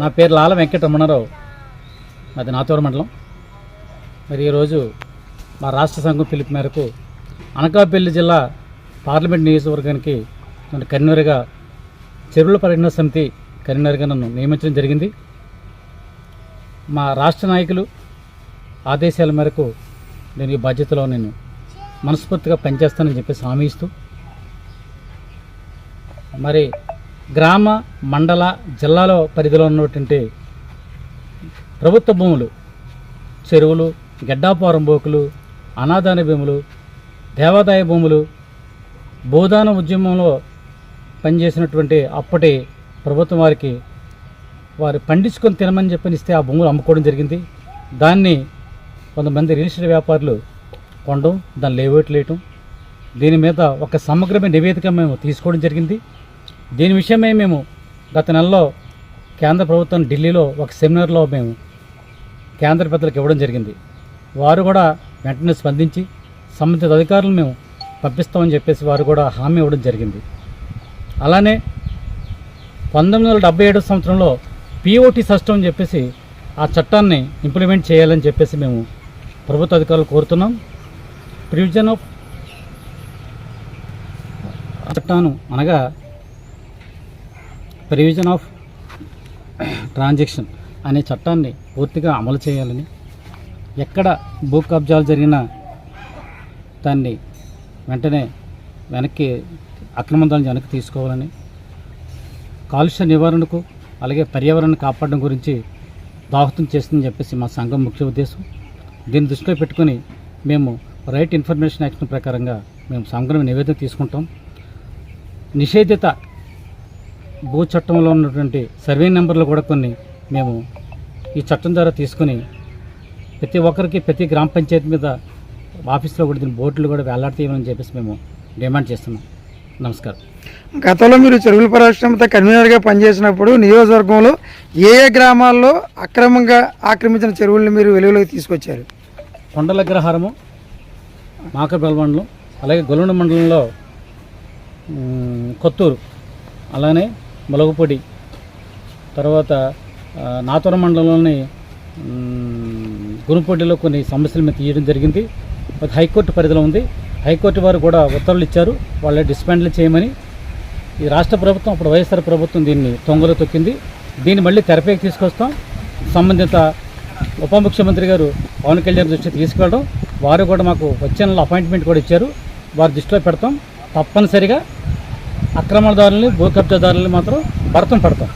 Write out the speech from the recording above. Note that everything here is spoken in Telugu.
నా పేరు లాల వెంకటరమణారావు, అది నాతూరు మండలం. మరి ఈరోజు మా రాష్ట్ర సంఘం పిలుపు మేరకు అనకాపల్లి జిల్లా పార్లమెంట్ నియోజకవర్గానికి నన్ను కన్వీనర్గా, చెరువుల పరిరక్షణ సమితి కన్వీనర్గా నన్ను నియమించడం జరిగింది. మా రాష్ట్ర నాయకులు ఆదేశాల మేరకు నేను ఈ బాధ్యతలో నేను మనస్ఫూర్తిగా పనిచేస్తానని చెప్పేసి హామీ ఇస్తూ, మరి గ్రామ, మండల, జిల్లాలో పరిధిలో ఉన్నటువంటి ప్రభుత్వ భూములు, చెరువులు, గెడ్డాపురం బోకులు, అనాదాన భూములు, దేవాదాయ భూములు, భూదాన ఉద్యమంలో పనిచేసినటువంటి అప్పటి ప్రభుత్వం వారికి వారు పండించుకొని తినమని చెప్పనిస్తే ఆ భూములు అమ్ముకోవడం జరిగింది. దాన్ని కొంతమంది రియల్ ఎస్టేట్ వ్యాపారులు కొనడం, దాన్ని లేవేయటం, దీని మీద ఒక సమగ్రమైన నివేదిక మేము తీసుకోవడం జరిగింది. దీని విషయమై మేము గత నెలలో కేంద్ర ప్రభుత్వం ఢిల్లీలో ఒక సెమినార్లో మేము కేంద్ర పెద్దలకు ఇవ్వడం జరిగింది. వారు కూడా వెంటనే స్పందించి సంబంధిత అధికారులను మేము పంపిస్తామని చెప్పేసి వారు కూడా హామీ ఇవ్వడం జరిగింది. అలానే 1977 సంవత్సరంలో పిఓటి సిస్టమ్ అని చెప్పేసి ఆ చట్టాన్ని ఇంప్లిమెంట్ చేయాలని చెప్పేసి మేము ప్రభుత్వ అధికారులు కోరుతున్నాం. ప్రివిజన్ ఆఫ్ చట్టాను అనగా ప్రివిజన్ ఆఫ్ ట్రాన్సాక్షన్ అనే చట్టాన్ని పూర్తిగా అమలు చేయాలని, ఎక్కడ భూ కబ్జాలు జరిగినా దాన్ని వెంటనే వెనక్కి అక్రమందాలను వెనక్కి తీసుకోవాలని, కాలుష్య నివారణకు అలాగే పర్యావరణాన్ని కాపాడడం గురించి దోహదం చేస్తుందని చెప్పేసి మా సంఘం ముఖ్య ఉద్దేశం. దీన్ని దృష్టిలో పెట్టుకుని మేము రైట్ ఇన్ఫర్మేషన్ యాక్షన్ ప్రకారంగా మేము సమగ్ర నివేదిక తీసుకుంటాం. నిషేధిత భూ చట్టంలో ఉన్నటువంటి సర్వే నెంబర్లు కూడా కొన్ని మేము ఈ చట్టం ద్వారా తీసుకుని ప్రతి ఒక్కరికి, ప్రతి గ్రామ పంచాయతీ మీద ఆఫీస్లో కూడా దీని బోర్డులు కూడా వేలాడతీయమని చెప్పేసి మేము డిమాండ్ చేస్తున్నాం. నమస్కారం. గతంలో మీరు చెరువుల పరిశ్రమతో కన్వీనర్గా పనిచేసినప్పుడు నియోజకవర్గంలో ఏ ఏ గ్రామాల్లో అక్రమంగా ఆక్రమించిన చెరువులను మీరు వెలుగులోకి తీసుకొచ్చారు? కొండలగ్రహారము, మాకపల్లి మండలం, అలాగే గొల్లుండ మండలంలో కొత్తూరు, అలానే మొలగపొడి, తర్వాత నాతూరు మండలంలోని గురుపొడిలో కొన్ని సమస్యలు మీద తీయడం జరిగింది. అది హైకోర్టు పరిధిలో ఉంది. హైకోర్టు వారు కూడా ఉత్తర్వులు ఇచ్చారు వాళ్ళ డిస్మాండిల్ చేయమని. ఈ రాష్ట్ర ప్రభుత్వం, అప్పుడు వైఎస్ఆర్ ప్రభుత్వం దీన్ని తొంగలో తొక్కింది. దీన్ని మళ్ళీ తెరపైకి తీసుకొస్తాం. సంబంధిత ఉప ముఖ్యమంత్రి గారు పవన్ కళ్యాణ్ దృష్టికి తీసుకెళ్ళడం, వారు కూడా మాకు వచ్చే నెల అపాయింట్మెంట్ కూడా ఇచ్చారు. వారి దృష్టిలో పెడతాం. తప్పనిసరిగా అక్రమణదారులని, భూ కబ్జాదారులని మాత్రం భర్తం పడతాం.